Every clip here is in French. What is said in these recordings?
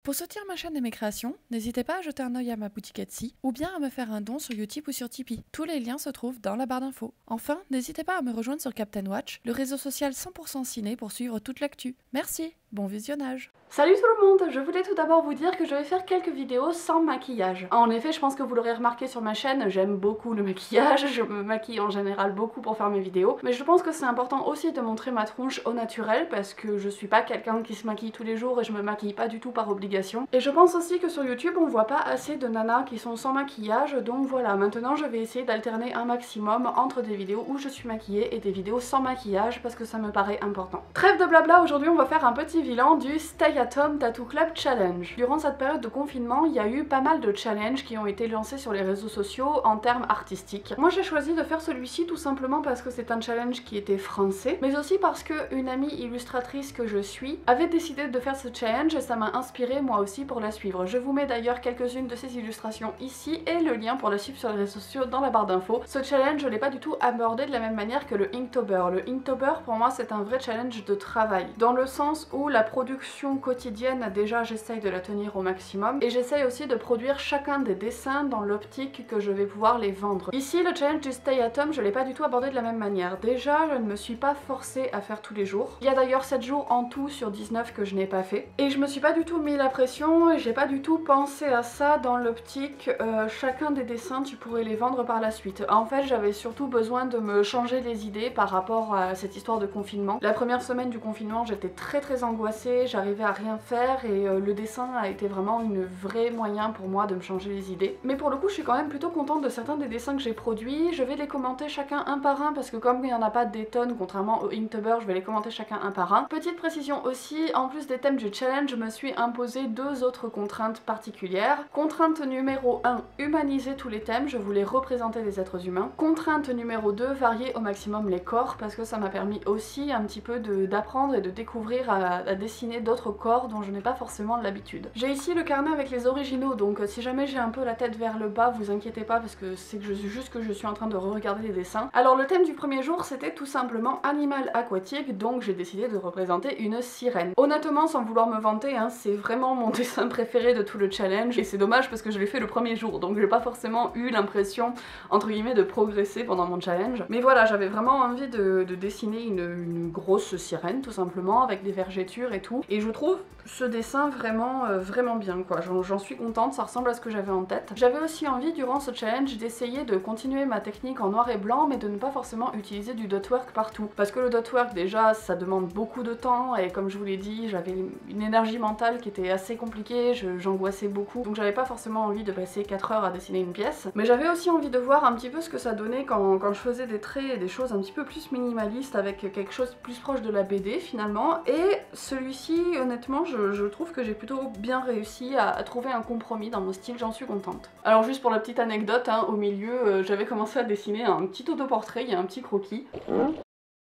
Pour soutenir ma chaîne et mes créations, n'hésitez pas à jeter un œil à ma boutique Etsy ou bien à me faire un don sur Utip ou sur Tipeee. Tous les liens se trouvent dans la barre d'infos. Enfin, n'hésitez pas à me rejoindre sur Captain Watch, le réseau social 100% ciné pour suivre toute l'actu. Merci, bon visionnage. Salut tout le monde, je voulais tout d'abord vous dire que je vais faire quelques vidéos sans maquillage. En effet, je pense que vous l'aurez remarqué sur ma chaîne, j'aime beaucoup le maquillage, je me maquille en général beaucoup pour faire mes vidéos, mais je pense que c'est important aussi de montrer ma tronche au naturel parce que je suis pas quelqu'un qui se maquille tous les jours et je me maquille pas du tout par obligation. Et je pense aussi que sur YouTube on voit pas assez de nanas qui sont sans maquillage, donc voilà, maintenant je vais essayer d'alterner un maximum entre des vidéos où je suis maquillée et des vidéos sans maquillage parce que ça me paraît important. Trêve de blabla, aujourd'hui on va faire un petit bilan du Stay at Home Tattoo Club Challenge. Durant cette période de confinement, il y a eu pas mal de challenges qui ont été lancés sur les réseaux sociaux en termes artistiques. Moi j'ai choisi de faire celui-ci tout simplement parce que c'est un challenge qui était français, mais aussi parce que une amie illustratrice que je suis avait décidé de faire ce challenge et ça m'a inspiré moi aussi pour la suivre. Je vous mets d'ailleurs quelques-unes de ces illustrations ici et le lien pour la suivre sur les réseaux sociaux dans la barre d'infos. Ce challenge je l'ai pas du tout abordé de la même manière que le Inktober. Le Inktober pour moi c'est un vrai challenge de travail, dans le sens où la production quotidienne, déjà j'essaye de la tenir au maximum et j'essaye aussi de produire chacun des dessins dans l'optique que je vais pouvoir les vendre. Ici le challenge du Stay at Home je l'ai pas du tout abordé de la même manière. Déjà je ne me suis pas forcée à faire tous les jours. Il y a d'ailleurs 7 jours en tout sur 19 que je n'ai pas fait et je me suis pas du tout mis la pression et j'ai pas du tout pensé à ça dans l'optique chacun des dessins tu pourrais les vendre par la suite. En fait j'avais surtout besoin de me changer les idées par rapport à cette histoire de confinement. La première semaine du confinement j'étais très angoissée, j'arrivais à rien faire et le dessin a été vraiment une vraie moyen pour moi de me changer les idées. Mais pour le coup je suis quand même plutôt contente de certains des dessins que j'ai produits. Je vais les commenter chacun un par un parce que comme il n'y en a pas des tonnes contrairement au Inktober, je vais les commenter chacun un par un. Petite précision aussi, en plus des thèmes du challenge, je me suis imposé deux autres contraintes particulières. Contrainte numéro 1, humaniser tous les thèmes, je voulais représenter des êtres humains. Contrainte numéro 2, varier au maximum les corps parce que ça m'a permis aussi un petit peu d'apprendre et de découvrir à dessiner d'autres corps dont je n'ai pas forcément l'habitude. J'ai ici le carnet avec les originaux, donc si jamais j'ai un peu la tête vers le bas, vous inquiétez pas parce que c'est juste que je suis en train de re-regarder les dessins. Alors le thème du premier jour c'était tout simplement animal aquatique, donc j'ai décidé de représenter une sirène. Honnêtement, sans vouloir me vanter, hein, c'est vraiment mon dessin préféré de tout le challenge et c'est dommage parce que je l'ai fait le premier jour, donc j'ai pas forcément eu l'impression entre guillemets de progresser pendant mon challenge. Mais voilà, j'avais vraiment envie de dessiner une grosse sirène tout simplement avec des vergetures et tout, et je trouve ce dessin vraiment bien quoi, j'en suis contente, ça ressemble à ce que j'avais en tête. J'avais aussi envie durant ce challenge d'essayer de continuer ma technique en noir et blanc mais de ne pas forcément utiliser du dot work partout parce que le dot work déjà ça demande beaucoup de temps et comme je vous l'ai dit j'avais une énergie mentale qui était assez compliquée, j'angoissais beaucoup donc j'avais pas forcément envie de passer 4 heures à dessiner une pièce, mais j'avais aussi envie de voir un petit peu ce que ça donnait quand je faisais des traits et des choses un petit peu plus minimalistes avec quelque chose plus proche de la BD finalement, et celui-ci honnêtement je trouve que j'ai plutôt bien réussi à trouver un compromis dans mon style, j'en suis contente. Alors juste pour la petite anecdote, hein, au milieu j'avais commencé à dessiner un petit autoportrait, il y a un petit croquis.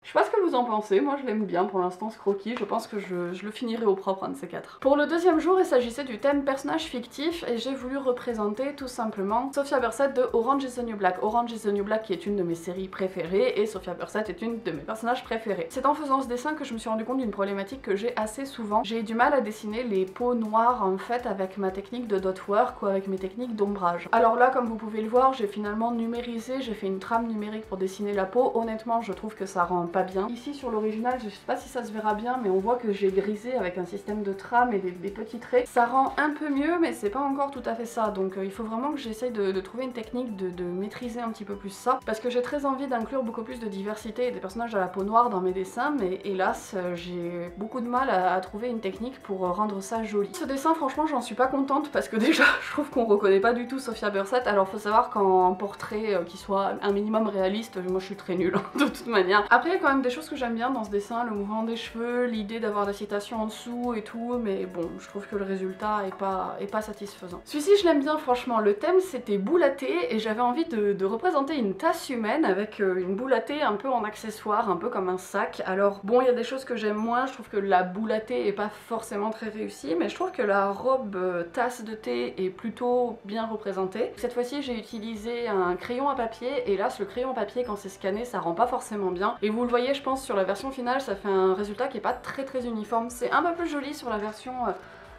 Je sais pas ce que vous en pensez, moi je l'aime bien pour l'instant ce croquis, je pense que je le finirai au propre un de ces quatre. Pour le deuxième jour il s'agissait du thème personnage fictif et j'ai voulu représenter tout simplement Sophia Bursett de Orange is the New Black. Orange is the New Black qui est une de mes séries préférées et Sophia Bursett est une de mes personnages préférés. C'est en faisant ce dessin que je me suis rendu compte d'une problématique que j'ai assez souvent. J'ai du mal à dessiner les peaux noires en fait avec ma technique de dot work ou avec mes techniques d'ombrage. Alors là comme vous pouvez le voir j'ai finalement numérisé, j'ai fait une trame numérique pour dessiner la peau, honnêtement je trouve que ça rend pas bien. Ici sur l'original, je sais pas si ça se verra bien, mais on voit que j'ai grisé avec un système de trame et des petits traits. Ça rend un peu mieux, mais c'est pas encore tout à fait ça. Donc il faut vraiment que j'essaye de trouver une technique de maîtriser un petit peu plus ça. Parce que j'ai très envie d'inclure beaucoup plus de diversité et des personnages à la peau noire dans mes dessins, mais hélas, j'ai beaucoup de mal à trouver une technique pour rendre ça joli. Ce dessin, franchement, j'en suis pas contente parce que déjà, je trouve qu'on reconnaît pas du tout Sophia Bursett. Alors faut savoir qu'en portrait qui soit un minimum réaliste, moi je suis très nulle de toute manière. Après, il y a quand même des choses que j'aime bien dans ce dessin, le mouvement des cheveux, l'idée d'avoir la citation en dessous et tout, mais bon, je trouve que le résultat est pas satisfaisant. Celui-ci, je l'aime bien franchement. Le thème, c'était boule à thé et j'avais envie de représenter une tasse humaine avec une boule à thé un peu en accessoire, un peu comme un sac. Alors bon, il y a des choses que j'aime moins, je trouve que la boule à thé est pas forcément très réussie, mais je trouve que la robe tasse de thé est plutôt bien représentée. Cette fois-ci, j'ai utilisé un crayon à papier et là, le crayon à papier, quand c'est scanné, ça rend pas forcément bien. Et vous le voyez, je pense, sur la version finale, ça fait un résultat qui est pas très uniforme. C'est un peu plus joli sur la version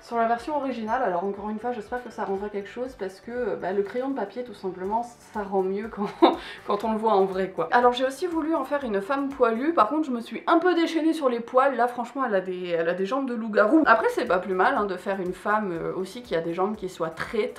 sur la version originale. Alors encore une fois, j'espère que ça rendra quelque chose parce que le crayon de papier tout simplement ça rend mieux quand on le voit en vrai quoi. Alors j'ai aussi voulu en faire une femme poilue, par contre je me suis un peu déchaînée sur les poils, là franchement elle a des jambes de loup-garou. Après c'est pas plus mal hein, de faire une femme aussi qui a des jambes qui soient très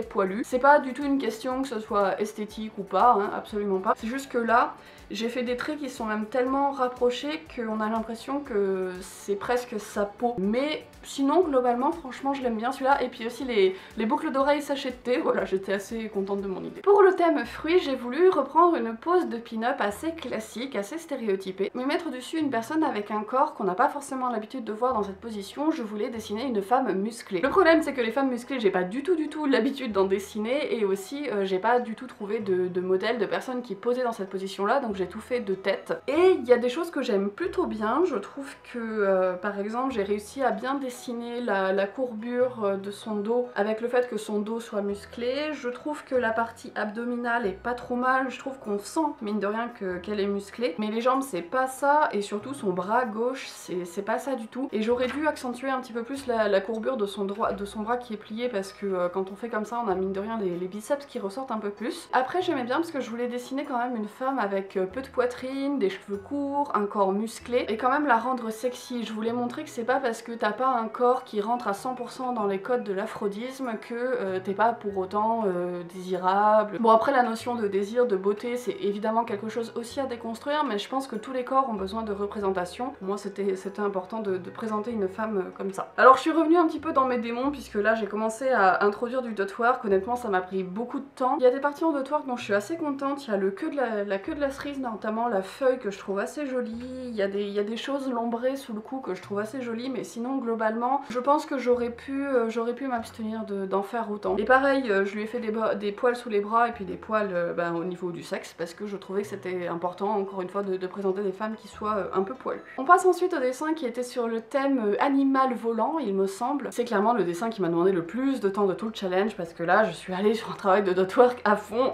poilues. C'est pas du tout une question que ce soit esthétique ou pas, hein, absolument pas. C'est juste que là, j'ai fait des traits qui sont même tellement rapprochés qu'on a l'impression que c'est presque sa peau. Mais sinon, globalement, franchement, je l'aime bien celui-là. Et puis aussi les boucles d'oreilles sachet de thé. Voilà, j'étais assez contente de mon idée. Pour le thème fruits, j'ai voulu reprendre une pose de pin-up assez classique, assez stéréotypée. Mais mettre dessus une personne avec un corps qu'on n'a pas forcément l'habitude de voir dans cette position. Je voulais dessiner une femme musclée. Le problème, c'est que les femmes musclées, j'ai pas du tout l'habitude d'en dessiner. Et aussi, j'ai pas du tout trouvé de modèle de personnes qui posaient dans cette position-là. Donc j'ai tout fait de tête. Et il y a des choses que j'aime plutôt bien. Je trouve que par exemple j'ai réussi à bien dessiner la courbure de son dos avec le fait que son dos soit musclé. Je trouve que la partie abdominale est pas trop mal. Je trouve qu'on sent mine de rien qu'elle est musclée. Mais les jambes c'est pas ça, et surtout son bras gauche c'est pas ça du tout. Et j'aurais dû accentuer un petit peu plus la courbure de son bras qui est plié, parce que quand on fait comme ça on a mine de rien les biceps qui ressortent un peu plus. Après j'aimais bien parce que je voulais dessiner quand même une femme avec peu de poitrine, des cheveux courts, un corps musclé, et quand même la rendre sexy. Je voulais montrer que c'est pas parce que t'as pas un corps qui rentre à 100% dans les codes de l'aphrodisme que t'es pas pour autant désirable. Bon après la notion de désir, de beauté, c'est évidemment quelque chose aussi à déconstruire, mais je pense que tous les corps ont besoin de représentation. Pour moi c'était important de présenter une femme comme ça. Alors je suis revenue un petit peu dans mes démons, puisque là j'ai commencé à introduire du dotwork. Honnêtement ça m'a pris beaucoup de temps. Il y a des parties en dotwork dont je suis assez contente. Il y a la queue de la cerise, notamment la feuille que je trouve assez jolie. Il y a des choses lombrées sous le cou que je trouve assez jolies, mais sinon globalement je pense que j'aurais pu m'abstenir d'en faire autant. Et pareil, je lui ai fait des poils sous les bras et puis des poils au niveau du sexe, parce que je trouvais que c'était important encore une fois de présenter des femmes qui soient un peu poilues. On passe ensuite au dessin qui était sur le thème animal volant, il me semble. C'est clairement le dessin qui m'a demandé le plus de temps de tout le challenge, parce que là je suis allée sur un travail de dotwork à fond.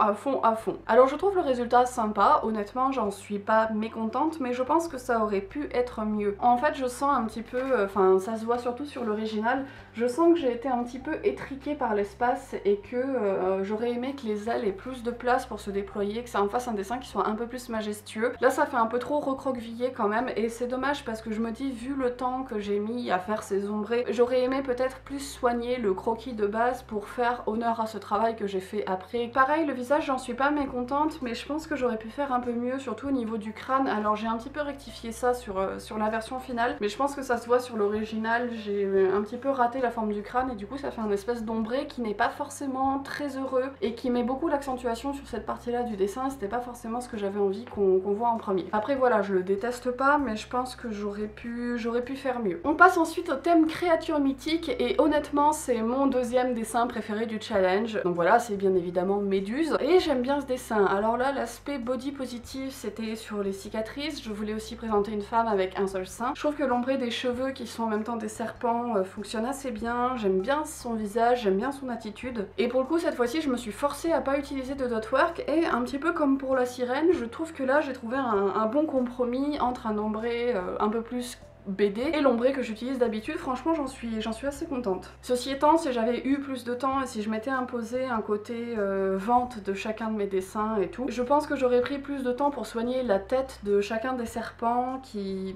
Alors je trouve le résultat sympa, honnêtement j'en suis pas mécontente, mais je pense que ça aurait pu être mieux. En fait je sens un petit peu, enfin ça se voit surtout sur l'original, je sens que j'ai été un petit peu étriquée par l'espace et que j'aurais aimé que les ailes aient plus de place pour se déployer, que ça en fasse un dessin qui soit un peu plus majestueux. Là ça fait un peu trop recroquevillé quand même, et c'est dommage parce que je me dis, vu le temps que j'ai mis à faire ces ombrés, j'aurais aimé peut-être plus soigner le croquis de base pour faire honneur à ce travail que j'ai fait après. Pareil, le visage j'en suis pas mécontente, mais je pense que j'aurais pu faire un peu mieux, surtout au niveau du crâne. Alors j'ai un petit peu rectifié ça sur la version finale, mais je pense que ça se voit sur l'original, j'ai un petit peu raté la forme du crâne et du coup ça fait un espèce d'ombré qui n'est pas forcément très heureux et qui met beaucoup l'accentuation sur cette partie là du dessin. C'était pas forcément ce que j'avais envie qu'on voit en premier. Après voilà, je le déteste pas, mais je pense que j'aurais pu faire mieux. On passe ensuite au thème créature mythique, et honnêtement c'est mon deuxième dessin préféré du challenge. Donc voilà, c'est bien évidemment Méduse, et j'aime bien ce dessin. Alors là l'aspect body positif c'était sur les cicatrices, je voulais aussi présenter une femme avec un seul sein. Je trouve que l'ombré des cheveux qui sont en même temps des serpents fonctionne assez bien, j'aime bien son visage, j'aime bien son attitude. Et pour le coup cette fois-ci je me suis forcée à pas utiliser de dotwork, et un petit peu comme pour la sirène, je trouve que là j'ai trouvé un bon compromis entre un ombré un peu plus BD et l'ombré que j'utilise d'habitude. Franchement j'en suis assez contente. Ceci étant, si j'avais eu plus de temps et si je m'étais imposé un côté vente de chacun de mes dessins et tout, je pense que j'aurais pris plus de temps pour soigner la tête de chacun des serpents qui...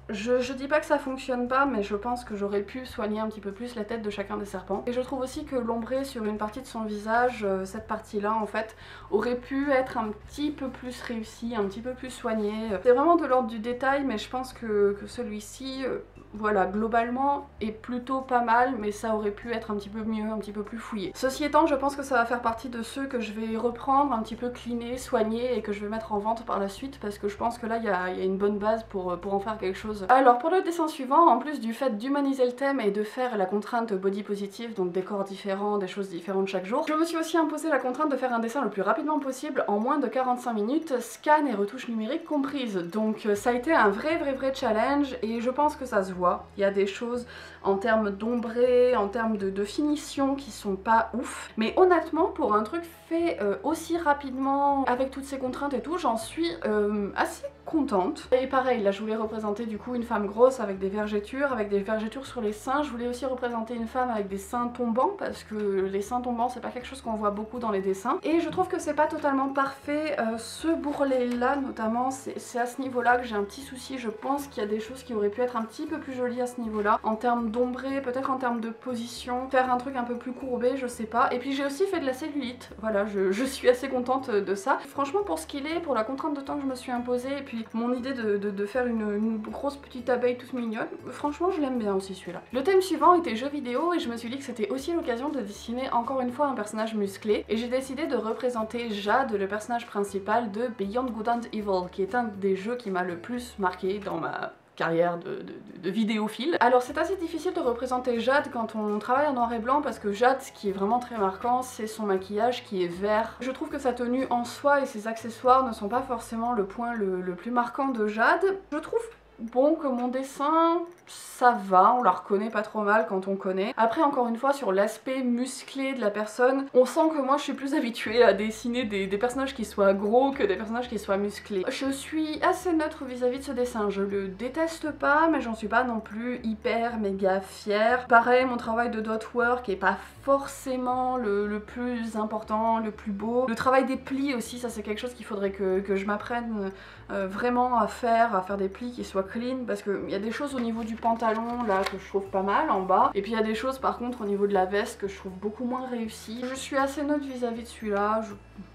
Je dis pas que ça fonctionne pas, mais je pense que j'aurais pu soigner un petit peu plus la tête de chacun des serpents. Et je trouve aussi que l'ombré sur une partie de son visage, cette partie-là en fait, aurait pu être un petit peu plus réussi, un petit peu plus soigné. C'est vraiment de l'ordre du détail, mais je pense que celui-ci, voilà, globalement est plutôt pas mal, mais ça aurait pu être un petit peu mieux, un petit peu plus fouillé. Ceci étant, je pense que ça va faire partie de ceux que je vais reprendre, un petit peu cleaner, soigner, et que je vais mettre en vente par la suite, parce que je pense que là il y a une bonne base pour en faire quelque chose. Alors pour le dessin suivant, en plus du fait d'humaniser le thème et de faire la contrainte body positive, donc des corps différents, des choses différentes chaque jour, je me suis aussi imposé la contrainte de faire un dessin le plus rapidement possible, en moins de 45 minutes, scan et retouches numériques comprises. Donc ça a été un vrai challenge, et je pense que ça se voit. Il y a des choses en termes d'ombré, en termes de finition qui sont pas ouf, mais honnêtement pour un truc fait aussi rapidement avec toutes ces contraintes et tout, j'en suis assez contente. Et pareil, là je voulais représenter du coup une femme grosse avec des vergetures sur les seins. Je voulais aussi représenter une femme avec des seins tombants parce que les seins tombants c'est pas quelque chose qu'on voit beaucoup dans les dessins. Et je trouve que c'est pas totalement parfait. Ce bourrelet là notamment, c'est à ce niveau là que j'ai un petit souci. Je pense qu'il y a des choses qui auraient pu être un petit peu plus jolies à ce niveau là, en termes d'ombré, peut-être en termes de position, faire un truc un peu plus courbé, je sais pas. Et puis j'ai aussi fait de la cellulite, voilà, je suis assez contente de ça. Franchement pour ce qu'il est, pour la contrainte de temps que je me suis imposée, et puis mon idée de faire une grosse petite abeille toute mignonne, franchement je l'aime bien aussi celui-là. Le thème suivant était jeux vidéo et je me suis dit que c'était aussi l'occasion de dessiner encore une fois un personnage musclé, et j'ai décidé de représenter Jade, le personnage principal de Beyond Good and Evil, qui est un des jeux qui m'a le plus marqué dans ma carrière de vidéophile. Alors c'est assez difficile de représenter Jade quand on travaille en noir et blanc parce que Jade, ce qui est vraiment très marquant, c'est son maquillage qui est vert. Je trouve que sa tenue en soi et ses accessoires ne sont pas forcément le point le plus marquant de Jade. Je trouve bon que mon dessin, ça va, on la reconnaît pas trop mal quand on connaît. Après encore une fois sur l'aspect musclé de la personne, on sent que moi je suis plus habituée à dessiner des personnages qui soient gros que des personnages qui soient musclés. Je suis assez neutre vis-à-vis de ce dessin, je le déteste pas mais j'en suis pas non plus hyper méga fière. Pareil, mon travail de dot work est pas forcément le plus important, le plus beau. Le travail des plis aussi, ça c'est quelque chose qu'il faudrait que je m'apprenne vraiment à faire des plis qui soient clean, parce qu'il y a des choses au niveau du pantalon là que je trouve pas mal en bas, et puis il y a des choses par contre au niveau de la veste que je trouve beaucoup moins réussies. Je suis assez neutre vis-à-vis de celui-là,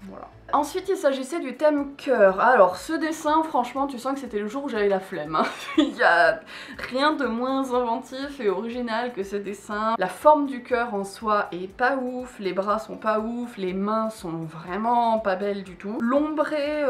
voilà. Ensuite il s'agissait du thème cœur. Alors ce dessin, franchement tu sens que c'était le jour où j'avais la flemme, hein. Il y a rien de moins inventif et original que ce dessin. La forme du cœur en soi est pas ouf, les bras sont pas ouf, les mains sont vraiment pas belles du tout. L'ombré,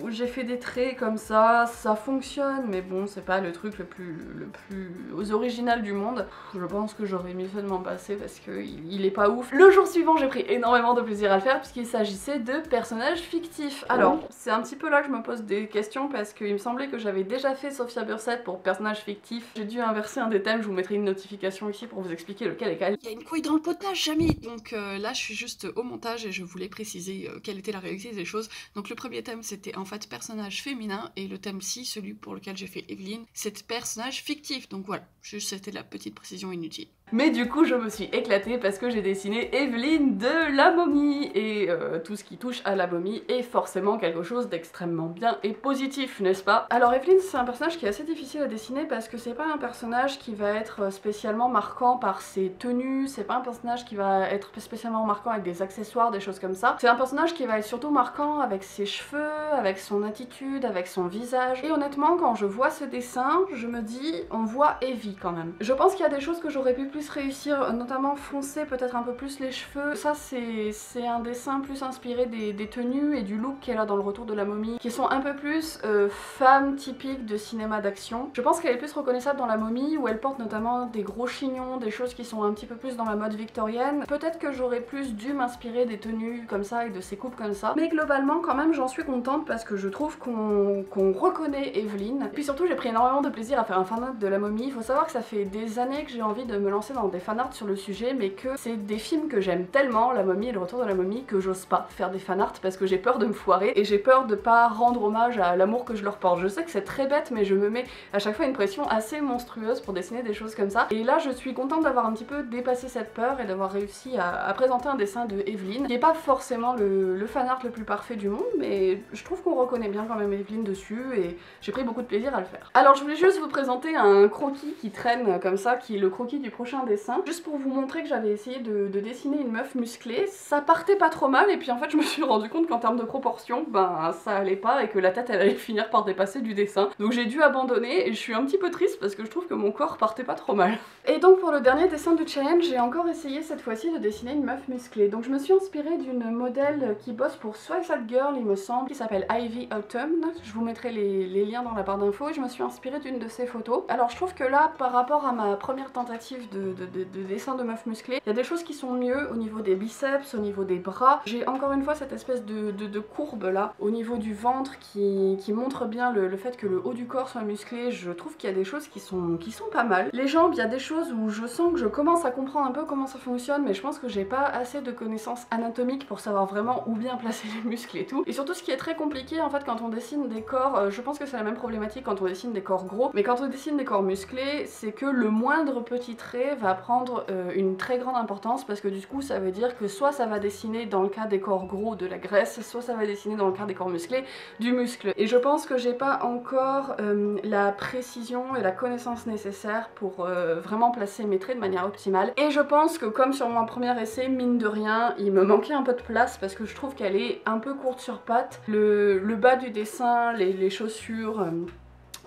j'ai fait des traits comme ça fonctionne, mais bon c'est pas le truc le plus original du monde. Je pense que j'aurais mieux fait de m'en passer parce qu'il est pas ouf. Le jour suivant j'ai pris énormément de plaisir à le faire puisqu'il s'agissait de personnages fictifs. Alors c'est un petit peu là que je me pose des questions parce qu'il me semblait que j'avais déjà fait Sophia Bursett pour personnages fictifs. J'ai dû inverser un des thèmes, je vous mettrai une notification ici pour vous expliquer lequel est quel. Il y a une couille dans le potage, Jamie. Donc là je suis juste au montage et je voulais préciser quelle était la réalité des choses. Donc le premier thème c'était en fait personnage féminin et le thème ci, celui pour lequel j'ai fait Evelyne, c'est personnage fictif. Donc voilà, juste c'était la petite précision inutile. Mais du coup je me suis éclatée parce que j'ai dessiné Evelyne de la momie et tout ce qui touche à la momie est forcément quelque chose d'extrêmement bien et positif, n'est-ce pas? Alors Evelyne c'est un personnage qui est assez difficile à dessiner parce que c'est pas un personnage qui va être spécialement marquant par ses tenues, c'est pas un personnage qui va être spécialement marquant avec des accessoires, des choses comme ça. C'est un personnage qui va être surtout marquant avec ses cheveux, avec son attitude, avec son visage. Et honnêtement quand je vois ce dessin, je me dis on voit Evie quand même. Je pense qu'il y a des choses que j'aurais pu plus réussir, notamment foncer peut-être un peu plus les cheveux. Ça c'est un dessin plus inspiré des tenues et du look qu'elle a dans le retour de la momie, qui sont un peu plus femmes typiques de cinéma d'action. Je pense qu'elle est plus reconnaissable dans la momie où elle porte notamment des gros chignons, des choses qui sont un petit peu plus dans la mode victorienne. Peut-être que j'aurais plus dû m'inspirer des tenues comme ça et de ces coupes comme ça. Mais globalement quand même j'en suis contente parce que je trouve qu'on reconnaît Evelyne. Puis surtout j'ai pris énormément de plaisir à faire un fanart de la momie. Il faut savoir que ça fait des années que j'ai envie de me lancer dans des fanarts sur le sujet, mais que c'est des films que j'aime tellement, la momie et le retour de la momie, que j'ose pas faire des fanarts parce que j'ai peur de me foirer et j'ai peur de pas rendre hommage à l'amour que je leur porte. Je sais que c'est très bête mais je me mets à chaque fois une pression assez monstrueuse pour dessiner des choses comme ça, et là je suis contente d'avoir un petit peu dépassé cette peur et d'avoir réussi à présenter un dessin de Evelyne qui est pas forcément le fanart le plus parfait du monde, mais je trouve qu'on reconnaît bien quand même Evelyne dessus et j'ai pris beaucoup de plaisir à le faire. Alors je voulais juste vous présenter un croquis qui traîne comme ça, qui est le croquis du prochain dessin, juste pour vous montrer que j'avais essayé de dessiner une meuf musclée. Ça partait pas trop mal et puis en fait je me suis rendu compte qu'en termes de proportion, ben ça allait pas et que la tête elle allait finir par dépasser du dessin. Donc j'ai dû abandonner et je suis un petit peu triste parce que je trouve que mon corps partait pas trop mal. Et donc pour le dernier dessin du challenge, j'ai encore essayé cette fois-ci de dessiner une meuf musclée. Donc je me suis inspirée d'une modèle qui bosse pour Suicide Girl il me semble, qui s'appelle Ivy Autumn. Je vous mettrai les liens dans la barre d'infos et je me suis inspirée d'une de ses photos. Alors je trouve que là par rapport à ma première tentative de dessins de meufs musclées. Il y a des choses qui sont mieux au niveau des biceps, au niveau des bras. J'ai encore une fois cette espèce de courbe là au niveau du ventre qui montre bien le fait que le haut du corps soit musclé. Je trouve qu'il y a des choses qui sont pas mal. Les jambes, il y a des choses où je sens que je commence à comprendre un peu comment ça fonctionne, mais je pense que j'ai pas assez de connaissances anatomiques pour savoir vraiment où bien placer les muscles et tout. Et surtout ce qui est très compliqué en fait quand on dessine des corps, je pense que c'est la même problématique quand on dessine des corps gros, mais quand on dessine des corps musclés, c'est que le moindre petit trait va prendre une très grande importance, parce que du coup ça veut dire que soit ça va dessiner dans le cas des corps gros de la graisse, soit ça va dessiner dans le cas des corps musclés du muscle. Et je pense que j'ai pas encore la précision et la connaissance nécessaire pour vraiment placer mes traits de manière optimale. Et je pense que comme sur mon premier essai, mine de rien, il me manquait un peu de place parce que je trouve qu'elle est un peu courte sur pattes. Le bas du dessin, les chaussures,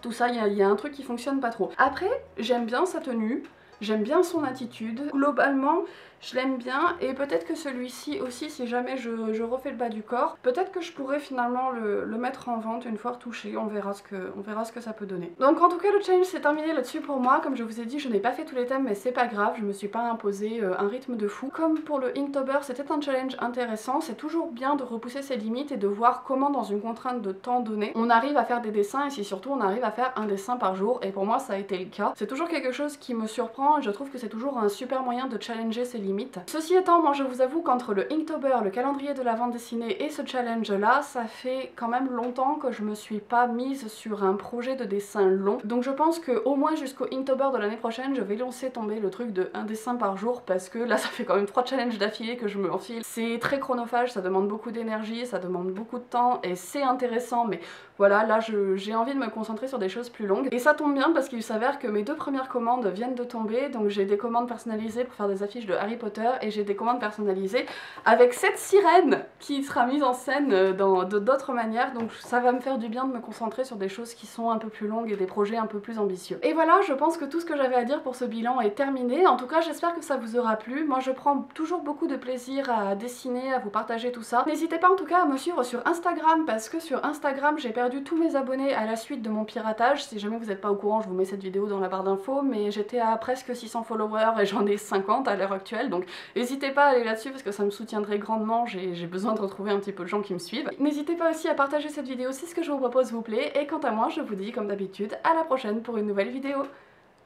tout ça, il y a un truc qui fonctionne pas trop. Après, j'aime bien sa tenue, j'aime bien son attitude. Globalement, je l'aime bien, et peut-être que celui-ci aussi, si jamais je refais le bas du corps, peut-être que je pourrais finalement le mettre en vente une fois retouché. On verra ce que ça peut donner. Donc en tout cas, le challenge s'est terminé là-dessus pour moi. Comme je vous ai dit, je n'ai pas fait tous les thèmes, mais c'est pas grave, je me suis pas imposé un rythme de fou. Comme pour le Inktober, c'était un challenge intéressant. C'est toujours bien de repousser ses limites et de voir comment dans une contrainte de temps donné, on arrive à faire des dessins, et si surtout on arrive à faire un dessin par jour, et pour moi ça a été le cas. C'est toujours quelque chose qui me surprend, et je trouve que c'est toujours un super moyen de challenger ses limites. Ceci étant, moi je vous avoue qu'entre le Inktober, le calendrier de la bande dessinée et ce challenge là, ça fait quand même longtemps que je me suis pas mise sur un projet de dessin long. Donc je pense que au moins jusqu'au Inktober de l'année prochaine, je vais lancer tomber le truc de un dessin par jour, parce que là ça fait quand même 3 challenges d'affilée que je me enfile. C'est très chronophage, ça demande beaucoup d'énergie, ça demande beaucoup de temps, et c'est intéressant, mais voilà, là j'ai envie de me concentrer sur des choses plus longues. Et ça tombe bien parce qu'il s'avère que mes 2 premières commandes viennent de tomber, donc j'ai des commandes personnalisées pour faire des affiches de Harry Potter, et j'ai des commandes personnalisées avec cette sirène qui sera mise en scène d'autres manières, donc ça va me faire du bien de me concentrer sur des choses qui sont un peu plus longues et des projets un peu plus ambitieux. Et voilà, je pense que tout ce que j'avais à dire pour ce bilan est terminé. En tout cas, j'espère que ça vous aura plu. Moi je prends toujours beaucoup de plaisir à dessiner, à vous partager tout ça. N'hésitez pas en tout cas à me suivre sur Instagram, parce que sur Instagram j'ai perdu tous mes abonnés à la suite de mon piratage. Si jamais vous n'êtes pas au courant, je vous mets cette vidéo dans la barre d'infos, mais j'étais à presque 600 followers et j'en ai 50 à l'heure actuelle, donc n'hésitez pas à aller là-dessus parce que ça me soutiendrait grandement. J'ai besoin de retrouver un petit peu de gens qui me suivent. N'hésitez pas aussi à partager cette vidéo si ce que je vous propose vous plaît, et quant à moi je vous dis comme d'habitude à la prochaine pour une nouvelle vidéo.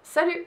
Salut!